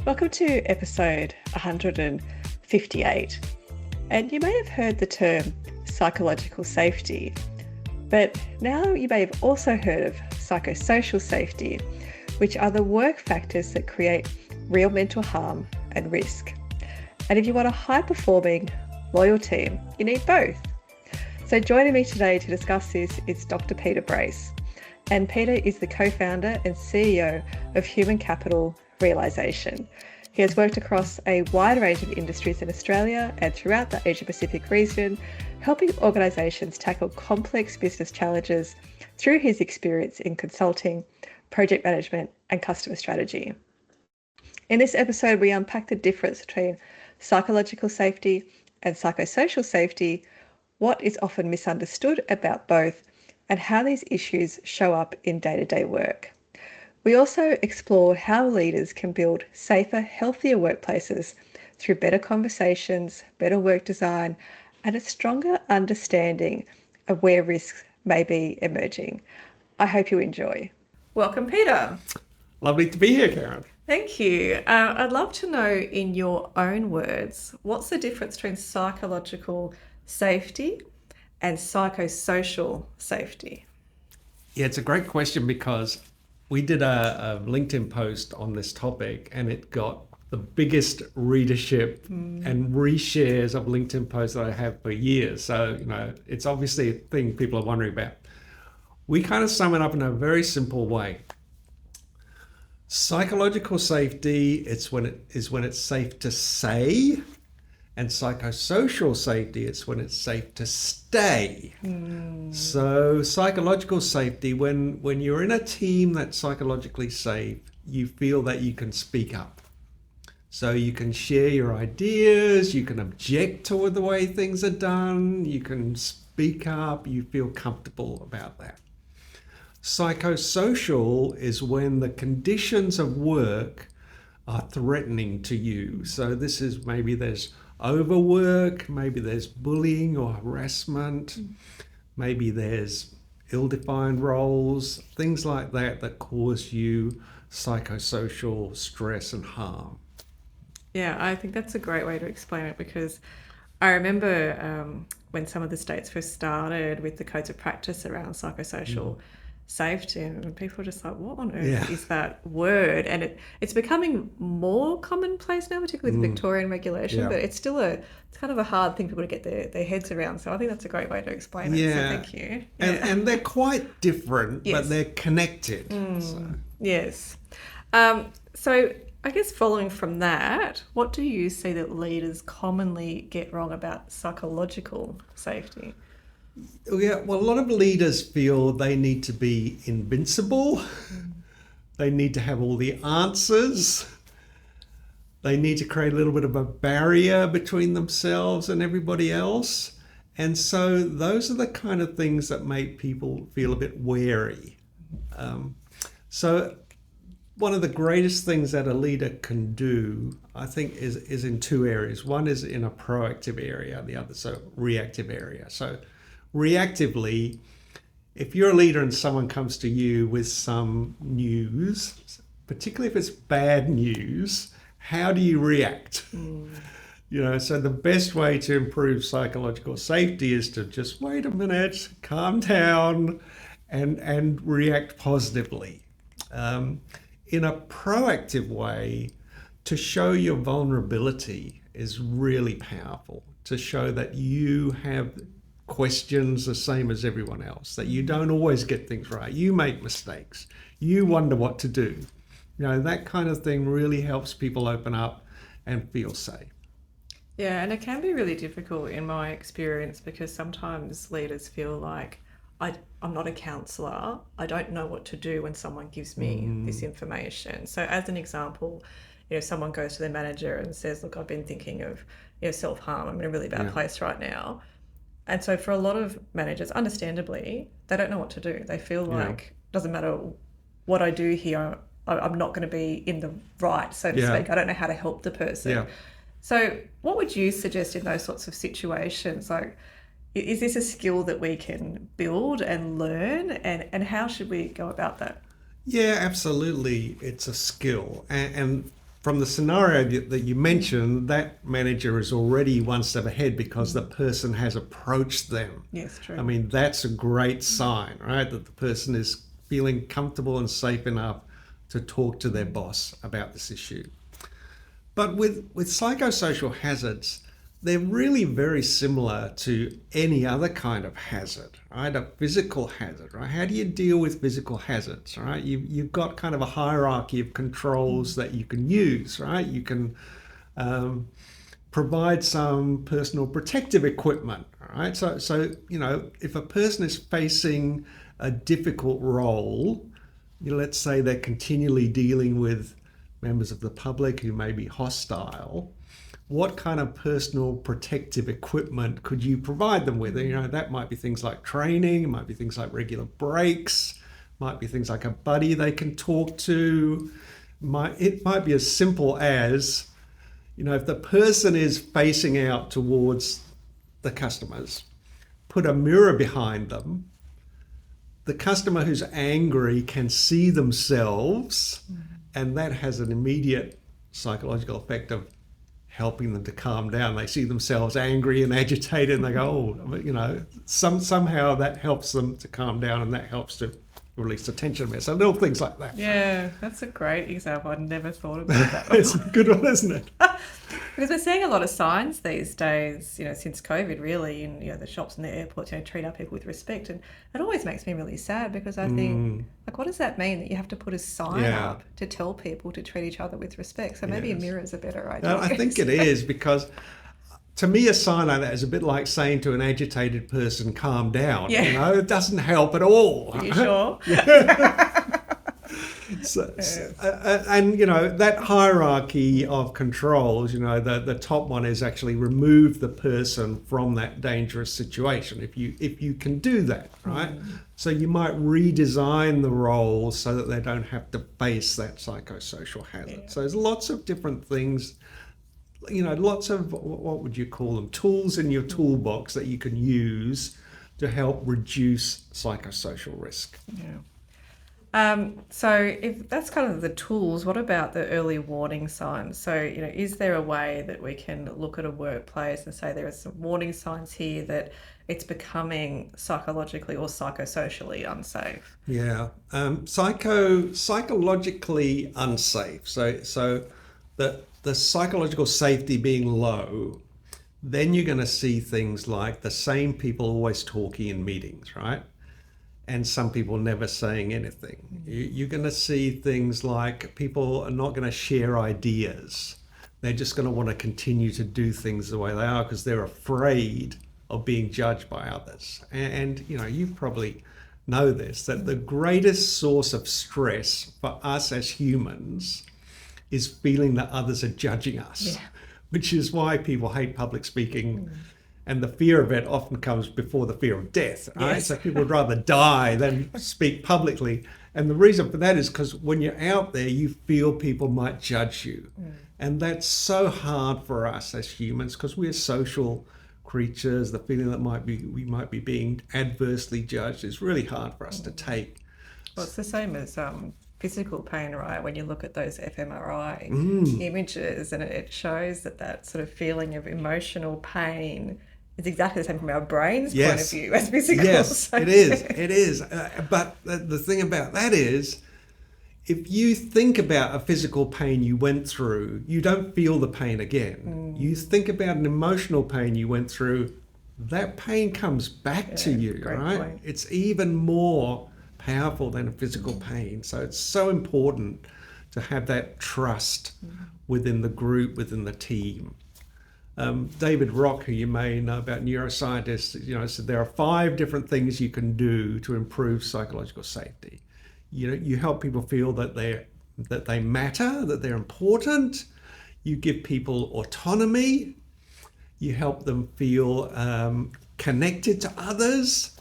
Welcome to episode 158. And you may have heard the term psychological safety, but now you may have also heard of psychosocial safety, which are the work factors that create real mental harm and risk. And if you want a high-performing, loyal team, you need both. So joining me today to discuss this is Dr. Peter Brace. And Peter is the co-founder and CEO of Human Capital Realisation. He has worked across a wide range of industries in Australia and throughout the Asia-Pacific region, helping organisations tackle complex business challenges through his experience in consulting, project management and customer strategy. In this episode, we unpack the difference between psychological safety and psychosocial safety, what is often misunderstood about both, and how these issues show up in day-to-day work. We also explore how leaders can build safer, healthier workplaces through better conversations, better work design, and a stronger understanding of where risks may be emerging. I hope you enjoy. Welcome, Peter. Lovely to be here, Karen. Thank you. I'd love to know, in your own words, what's the difference between psychological safety and psychosocial safety? Yeah, it's a great question because we did a LinkedIn post on this topic and it got the biggest readership and reshares of LinkedIn posts that I have for years. So, it's obviously a thing people are wondering about. We kind of sum it up in a very simple way. Psychological safety, it's when it's safe to say, and psychosocial safety, it's when it's safe to stay. So psychological safety, when you're in a team that's psychologically safe, you feel that you can speak up. So you can share your ideas, you can object to the way things are done, you can speak up, you feel comfortable about that. Psychosocial is when the conditions of work are threatening to you. So this is maybe there's overwork, maybe there's bullying or harassment, maybe there's ill-defined roles, things like that cause you psychosocial stress and harm. Yeah, I think that's a great way to explain it, because I remember when some of the states first started with the codes of practice around psychosocial safety, and people were just like, what on earth is that word? And it's becoming more commonplace now, particularly with Victorian regulation, but it's still it's kind of a hard thing for people to get their heads around. So I think that's a great way to explain it. So thank you. And they're quite different, but they're connected. Yes. So I guess following from that, what do you see that leaders commonly get wrong about psychological safety? Yeah, well, a lot of leaders feel they need to be invincible. They need to have all the answers. They need to create a little bit of a barrier between themselves and everybody else. And so those are the kind of things that make people feel a bit wary. So one of the greatest things that a leader can do, I think, is in two areas. One is in a proactive area, the other so reactive area. So reactively, if you're a leader and someone comes to you with some news, particularly if it's bad news, how do you react? So the best way to improve psychological safety is to just wait a minute, calm down, and react positively. In a proactive way, to show your vulnerability is really powerful, to show that you have questions the same as everyone else, that you don't always get things right, you make mistakes, you wonder what to do. That kind of thing really helps people open up and feel safe. Yeah, and it can be really difficult in my experience, because sometimes leaders feel like, I'm not a counsellor, I don't know what to do when someone gives me this information. So as an example, someone goes to their manager and says, look, I've been thinking of self-harm, I'm in a really bad place right now. And so for a lot of managers, understandably, they don't know what to do. They feel like it doesn't matter what I do here, I'm not going to be in the right, so to speak. I don't know how to help the person. So what would you suggest in those sorts of situations? Like, is this a skill that we can build and learn? And how should we go about that? Yeah, absolutely. It's a skill. And from the scenario that you mentioned, that manager is already one step ahead because the person has approached them. Yes, true. I mean, that's a great sign, right? That the person is feeling comfortable and safe enough to talk to their boss about this issue. But with psychosocial hazards, they're really very similar to any other kind of hazard, right? A physical hazard, right? How do you deal with physical hazards, right? You've got kind of a hierarchy of controls that you can use, right? You can provide some personal protective equipment, right? So you know, if a person is facing a difficult role, you know, let's say they're continually dealing with members of the public who may be hostile, what kind of personal protective equipment could you provide them with? You know, that might be things like training, it might be things like regular breaks, might be things like a buddy they can talk to. It might be as simple as, you know, if the person is facing out towards the customers, put a mirror behind them. The customer who's angry can see themselves, and that has an immediate psychological effect of helping them to calm down. They see themselves angry and agitated, and they go, oh, you know, somehow that helps them to calm down, and that helps to release the tension. So little things like that. Yeah, that's a great example. I'd never thought about that before. It's a good one, isn't it? Because we're seeing a lot of signs these days, you know, since COVID really, in, you know, the shops and the airports, you know, treat our people with respect. And it always makes me really sad because I think, like, what does that mean that you have to put a sign up to tell people to treat each other with respect? So maybe a mirror is a better idea. No, I think it is, because to me, a sign like that is a bit like saying to an agitated person, calm down. Yeah. You know, it doesn't help at all. Are you sure? And, you know, that hierarchy of controls, you know, the top one is actually remove the person from that dangerous situation. If you can do that, right? So you might redesign the roles so that they don't have to face that psychosocial hazard. So there's lots of different things, you know, lots of, what would you call them, tools in your toolbox that you can use to help reduce psychosocial risk. Yeah. So if that's kind of the tools, what about the early warning signs? So, you know, is there a way that we can look at a workplace and say there are some warning signs here that it's becoming psychologically or psychosocially unsafe? Yeah, psychologically unsafe. So the psychological safety being low, then you're going to see things like the same people always talking in meetings, right? And some people never saying anything. You're going to see things like people are not going to share ideas. They're just going to want to continue to do things the way they are because they're afraid of being judged by others. And you know, you probably know this, that the greatest source of stress for us as humans is feeling that others are judging us, which is why people hate public speaking. And the fear of it often comes before the fear of death, right? Yes. So people would rather die than speak publicly. And the reason for that is because when you're out there, you feel people might judge you. And that's so hard for us as humans because we're social creatures. The feeling that we might be being adversely judged is really hard for us to take. Well, it's the same as physical pain, right? When you look at those fMRI images, and it shows that sort of feeling of emotional pain is exactly the same from our brain's point of view as physical. Yes, so. it is. But the thing about that is, if you think about a physical pain you went through, you don't feel the pain again. You think about an emotional pain you went through, that pain comes back to you, right? Point. It's even more powerful than a physical pain. So it's so important to have that trust within the group, within the team. David Rock, who you may know about, neuroscientist, you know, said there are 5 different things you can do to improve psychological safety. You know, you help people feel that they matter, that they're important. You give people autonomy. You help them feel connected to others.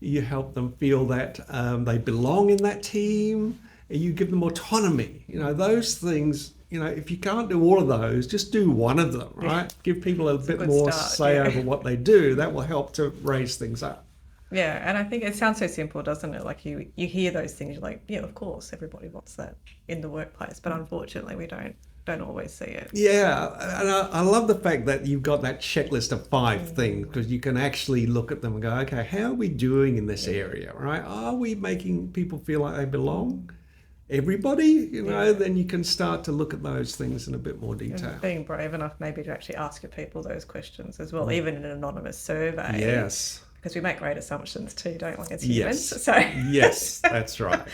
You help them feel that they belong in that team. And you give them autonomy. You know, those things, you know, if you can't do all of those, just do one of them, right? Give people a bit more say over what they do. That will help to raise things up. Yeah, and I think it sounds so simple, doesn't it? Like you hear those things, you're like, yeah, of course, everybody wants that in the workplace. But unfortunately, we don't don't always see it. Yeah, and I love the fact that you've got that checklist of 5 things, because you can actually look at them and go, okay, how are we doing in this area, right? Are we making people feel like they belong? Everybody, then you can start to look at those things in a bit more detail. And being brave enough maybe to actually ask your people those questions as well, even in an anonymous survey. Yes. Because we make great assumptions too, don't we, as humans? Yes. So Yes, that's right.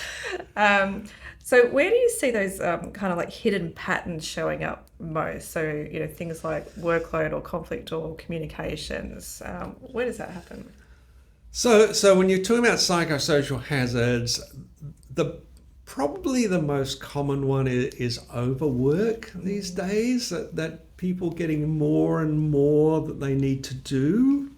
So where do you see those kind of like hidden patterns showing up most? So, things like workload or conflict or communications, where does that happen? So when you're talking about psychosocial hazards, probably the most common one is overwork these days, that people getting more and more that they need to do.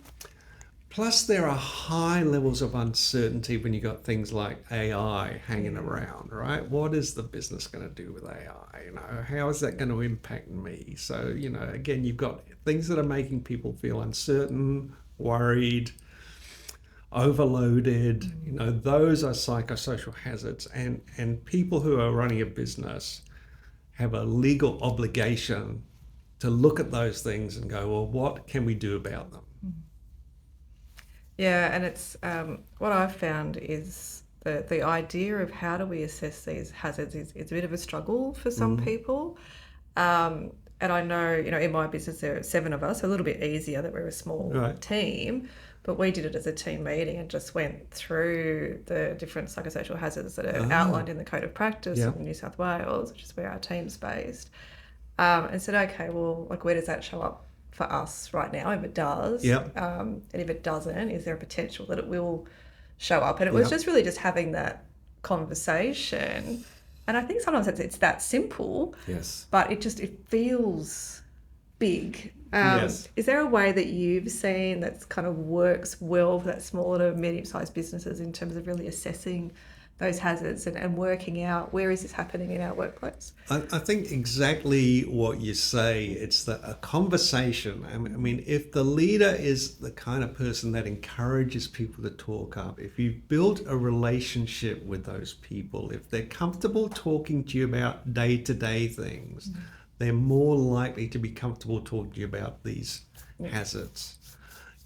Plus, there are high levels of uncertainty when you got things like AI hanging around, right? What is the business going to do with AI? How is that going to impact me? So, again, you've got things that are making people feel uncertain, worried, overloaded. Those are psychosocial hazards, and people who are running a business have a legal obligation to look at those things and go, well, what can we do about them? Yeah, and it's what I've found is the idea of how do we assess these hazards is a bit of a struggle for some people. And I know, in my business there are 7 of us, a little bit easier that we're a small team, but we did it as a team meeting and just went through the different psychosocial hazards that are outlined in the Code of Practice in New South Wales, which is where our team's based, and said, okay, well, like, where does that show up for us right now, if it does? And if it doesn't, is there a potential that it will show up? And it was just really just having that conversation. And I think sometimes it's that simple, but it feels big. Is there a way that you've seen that's kind of works well for that small to medium-sized businesses in terms of really assessing those hazards and working out where is this happening in our workplace? I think exactly what you say. It's a conversation. I mean, if the leader is the kind of person that encourages people to talk up, if you've built a relationship with those people, if they're comfortable talking to you about day-to-day things, they're more likely to be comfortable talking to you about these hazards.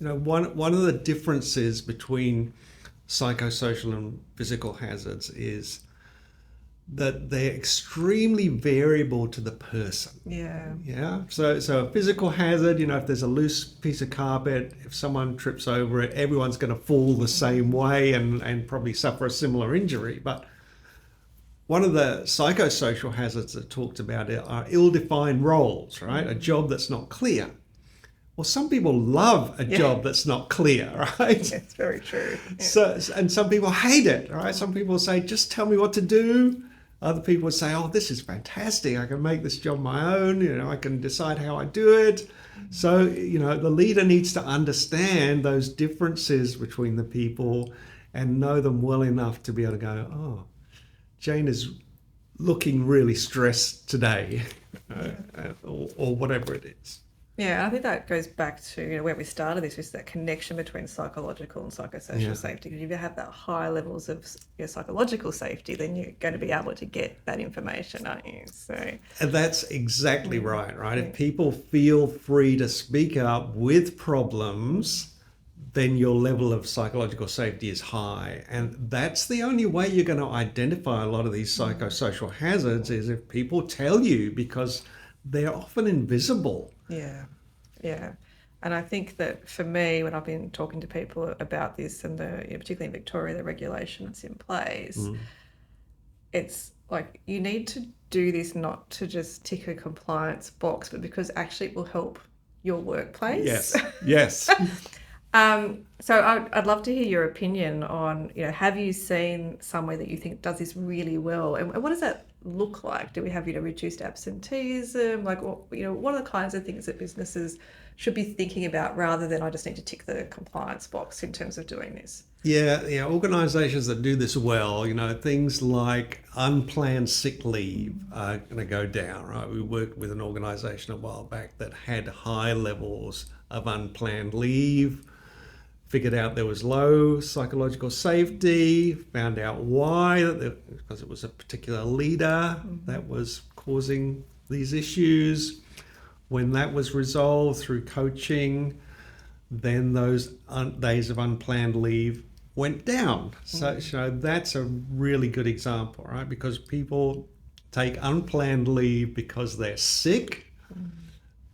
One of the differences between psychosocial and physical hazards is that they're extremely variable to the person. So a physical hazard, if there's a loose piece of carpet, if someone trips over it, everyone's going to fall the same way and probably suffer a similar injury. But one of the psychosocial hazards that talked about are ill-defined roles, right? A job that's not clear. Well, some people love a job that's not clear, right? It's very true. So, and some people hate it, right? Some people say, just tell me what to do. Other people would say, oh, this is fantastic. I can make this job my own. I can decide how I do it. So, the leader needs to understand those differences between the people and know them well enough to be able to go, oh, Jane is looking really stressed today, or whatever it is. Yeah, I think that goes back to where we started this, is that connection between psychological and psychosocial safety. Because if you have that high levels of psychological safety, then you're going to be able to get that information, aren't you? So, and that's exactly right? If people feel free to speak up with problems, then your level of psychological safety is high. And that's the only way you're going to identify a lot of these psychosocial hazards, is if people tell you, because they're often invisible. Yeah. And I think that for me, when I've been talking to people about this, and particularly in Victoria, the regulation that's in place, it's like you need to do this not to just tick a compliance box, but because actually it will help your workplace. Yes. So I'd love to hear your opinion on, have you seen somewhere that you think does this really well? And what does that look like? Do we have, reduced absenteeism? Like, what are the kinds of things that businesses should be thinking about, rather than I just need to tick the compliance box in terms of doing this? Yeah. Organisations that do this well, things like unplanned sick leave are going to go down, right? We worked with an organisation a while back that had high levels of unplanned leave, figured out there was low psychological safety, found out why, because it was a particular leader that was causing these issues. When that was resolved through coaching, then those days of unplanned leave went down. So that's a really good example, right? Because people take unplanned leave because they're sick,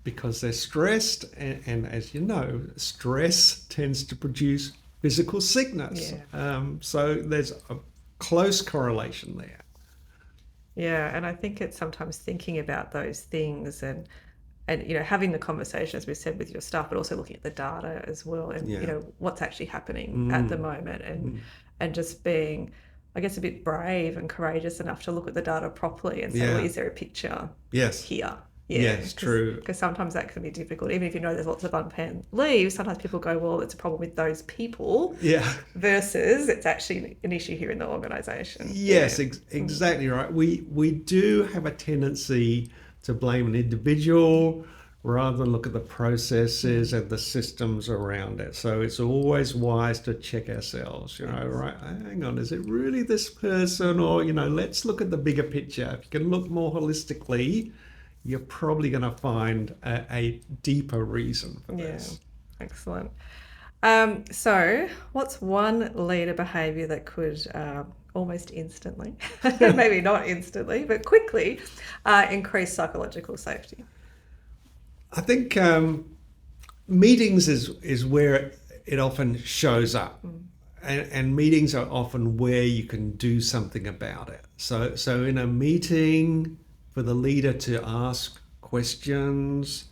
because they're stressed, and as you know, stress tends to produce physical sickness. So there's a close correlation there. Yeah, and I think it's sometimes thinking about those things and having the conversation, as we said, with your staff, but also looking at the data as well, and what's actually happening at the moment, and just being, I guess, a bit brave and courageous enough to look at the data properly and say, well, is there a picture here? Yes, true. Because sometimes that can be difficult. Even if you know there's lots of unplanned leave, sometimes people go, well, it's a problem with those people. Versus it's actually an issue here in the organisation. Yes, exactly right. We do have a tendency to blame an individual rather than look at the processes and the systems around it. So it's always wise to check ourselves, right? Hang on, is it really this person? Or, let's look at the bigger picture. If you can look more holistically, you're probably going to find a deeper reason for this. Excellent. So what's one leader behaviour that could almost instantly, maybe not instantly, but quickly increase psychological safety? I think meetings is where it often shows up. And meetings are often where you can do something about it. So in a meeting, for the leader to ask questions,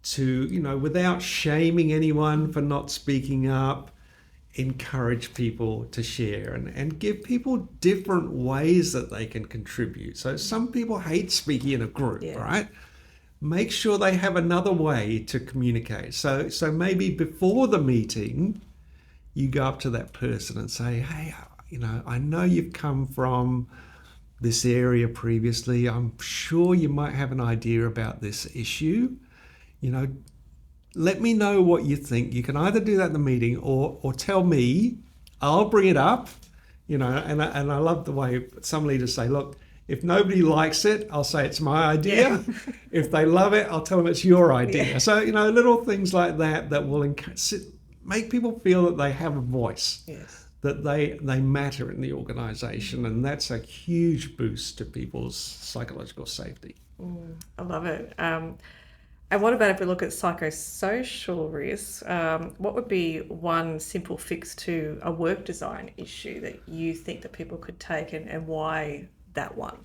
to, without shaming anyone for not speaking up, encourage people to share and give people different ways that they can contribute. So some people hate speaking in a group, right? Make sure they have another way to communicate. So maybe before the meeting, you go up to that person and say, hey, I know you've come from this area previously. I'm sure you might have an idea about this issue. Let me know what you think. You can either do that in the meeting or tell me. I'll bring it up. And I love the way some leaders say, look, if nobody likes it, I'll say it's my idea. If they love it, I'll tell them it's your idea. So, little things like that will make people feel that they have a voice, that they matter in the organisation. And that's a huge boost to people's psychological safety. I love it. And what about if we look at psychosocial risks? What would be one simple fix to a work design issue that you think that people could take, and why that one?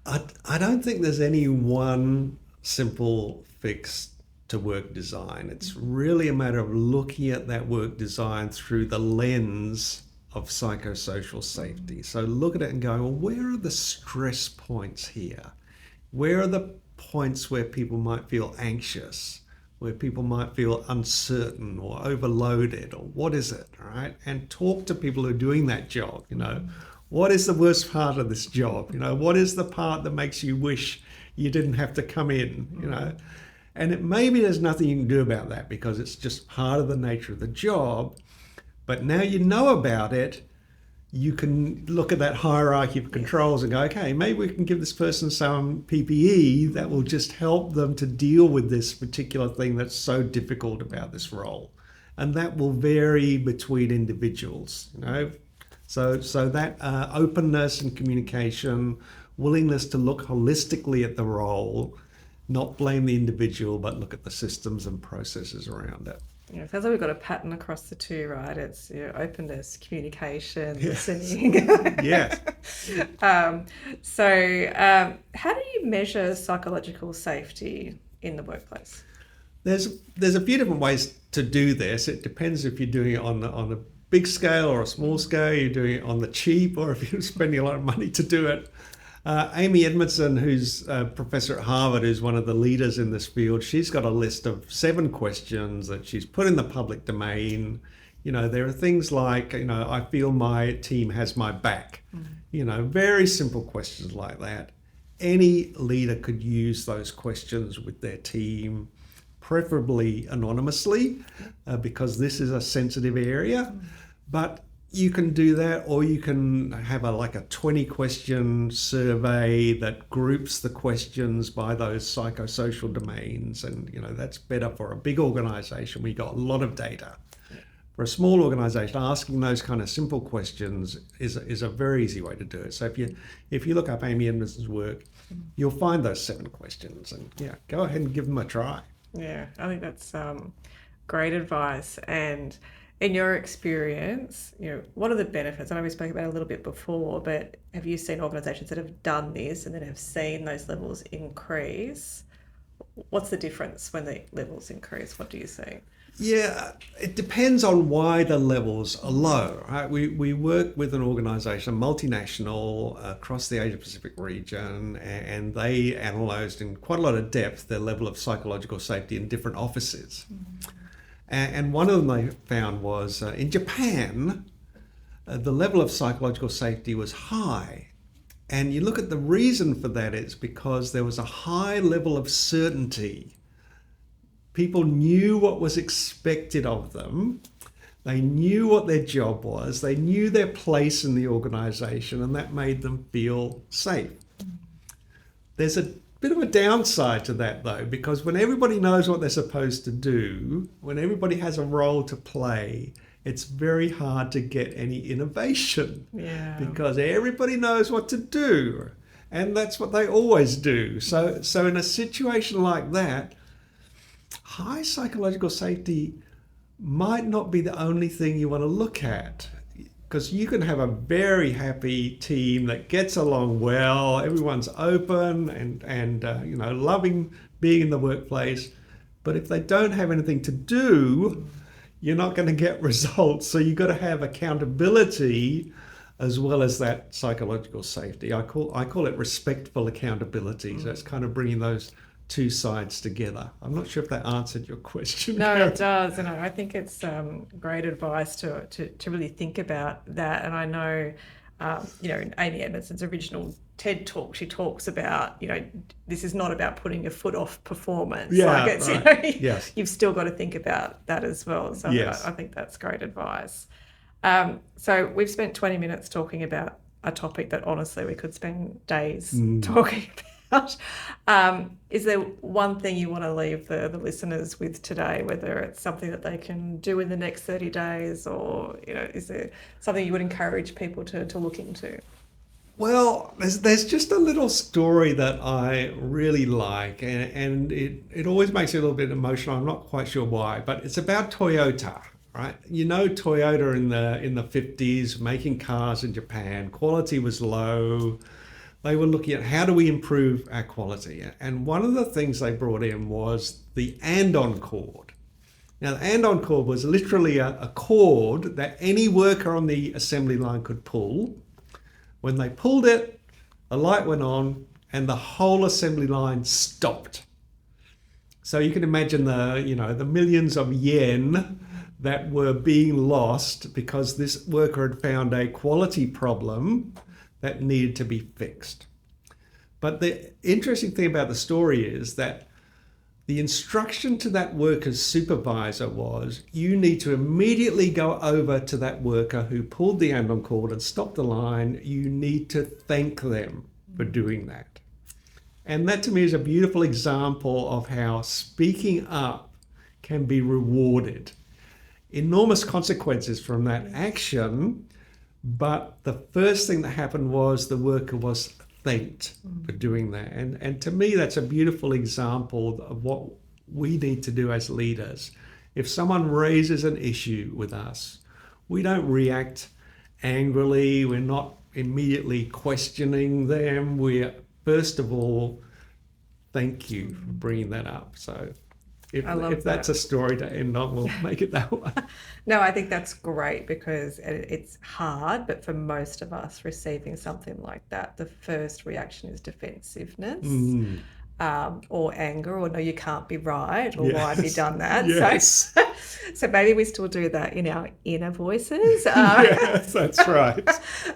I don't think there's any one simple fix to work design. It's really a matter of looking at that work design through the lens of psychosocial safety. So look at it and go, well, where are the stress points here? Where are the points where people might feel anxious, where people might feel uncertain or overloaded, or what is it, right? And talk to people who are doing that job. What is the worst part of this job? What is the part that makes you wish you didn't have to come in? And maybe there's nothing you can do about that because it's just part of the nature of the job. But now you know about it, you can look at that hierarchy of controls and go, okay, maybe we can give this person some PPE that will just help them to deal with this particular thing that's so difficult about this role. And that will vary between individuals, So that openness and communication, willingness to look holistically at the role, not blame the individual, but look at the systems and processes around it. It sounds like we've got a pattern across the two, right? It's openness, communication, listening. Yes. So how do you measure psychological safety in the workplace? There's a few different ways to do this. It depends if you're doing it on a big scale or a small scale, you're doing it on the cheap, or if you're spending a lot of money to do it. Amy Edmondson, who's a professor at Harvard, who's one of the leaders in this field, she's got a list of 7 questions that she's put in the public domain. There are things like, I feel my team has my back. Very simple questions like that. Any leader could use those questions with their team, preferably anonymously, because this is a sensitive area. But you can do that, or you can have a 20 question survey that groups the questions by those psychosocial domains. And, that's better for a big organization. We got a lot of data. For a small organization, asking those kind of simple questions is a very easy way to do it. So if you look up Amy Edmondson's work, you'll find those 7 questions, and go ahead and give them a try. Yeah, I think that's great advice. And in your experience, what are the benefits? I know we spoke about it a little bit before, but have you seen organisations that have done this and then have seen those levels increase? What's the difference when the levels increase? What do you see? Yeah, it depends on why the levels are low. Right? We work with an organisation, a multinational across the Asia Pacific region, and they analysed in quite a lot of depth their level of psychological safety in different offices. Mm-hmm. And one of them they found was in Japan, the level of psychological safety was high. And you look at the reason for that, it's because there was a high level of certainty. People knew what was expected of them. They knew what their job was. They knew their place in the organisation, and that made them feel safe. There's a bit of a downside to that, though, because when everybody knows what they're supposed to do, when everybody has a role to play, it's very hard to get any innovation. Yeah. Because everybody knows what to do, and that's what they always do. So in a situation like that, high psychological safety might not be the only thing you want to look at. Because you can have a very happy team that gets along well, everyone's open and loving being in the workplace. But if they don't have anything to do, you're not going to get results. So you've got to have accountability as well as that psychological safety. I call it respectful accountability. So it's kind of bringing those 2 sides together. I'm not sure if that answered your question. No, Karen. It does, and I think it's great advice to really think about that. And I know, in Amy Edmondson's original TED talk, she talks about, this is not about putting your foot off performance. Yeah, like it's, right. Yes. You've still got to think about that as well. So yes. I think that's great advice. So we've spent 20 minutes talking about a topic that honestly we could spend days talking about. Is there one thing you want to leave the listeners with today, whether it's something that they can do in the next 30 days or, is there something you would encourage people to look into? Well, there's just a little story that I really like, and it always makes me a little bit emotional. I'm not quite sure why, but it's about Toyota, right? Toyota in the 50s, making cars in Japan, quality was low. They were looking at how do we improve our quality. And one of the things they brought in was the andon cord. Now, the andon cord was literally a cord that any worker on the assembly line could pull. When they pulled it, a light went on and the whole assembly line stopped. So you can imagine the millions of yen that were being lost because this worker had found a quality problem that needed to be fixed. But the interesting thing about the story is that the instruction to that worker's supervisor was, you need to immediately go over to that worker who pulled the andon cord and stopped the line. You need to thank them for doing that. And that to me is a beautiful example of how speaking up can be rewarded. Enormous consequences from that action. But the first thing that happened was the worker was thanked for doing that. And to me, that's a beautiful example of what we need to do as leaders. If someone raises an issue with us, we don't react angrily. We're not immediately questioning them. We're, first of all, thank you for bringing that up. So if that's a story to end on, we'll make it that one. No, I think that's great because it's hard, but for most of us receiving something like that, the first reaction is defensiveness or anger or no, you can't be right or why have you done that? Yes. So maybe we still do that in our inner voices. Yes, that's right.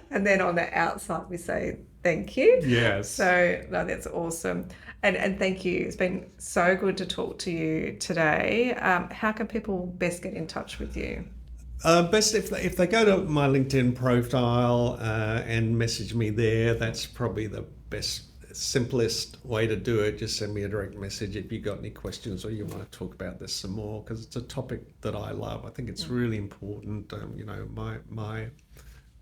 And then on the outside we say thank you. Yes. So no, that's awesome. And thank you. It's been so good to talk to you today. How can people best get in touch with you? Best if they go to my LinkedIn profile and message me there. That's probably the best, simplest way to do it. Just send me a direct message if you got any questions or you want to talk about this some more, because it's a topic that I love. I think it's really important. My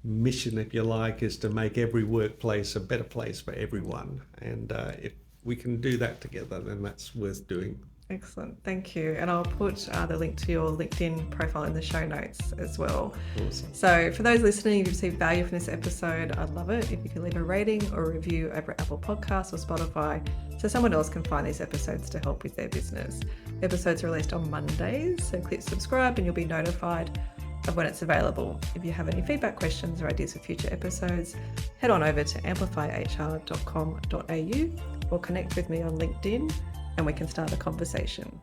mission, if you like, is to make every workplace a better place for everyone. And if we can do that together, then that's worth doing. Excellent, thank you. And I'll put the link to your LinkedIn profile in the show notes as well. Awesome. So for those listening, if you've received value from this episode, I'd love it if you can leave a rating or a review over at Apple Podcasts or Spotify so someone else can find these episodes to help with their business. Episodes are released on Mondays, so click subscribe and you'll be notified of when it's available. If you have any feedback, questions or ideas for future episodes, head on over to amplifyhr.com.au or connect with me on LinkedIn and we can start a conversation.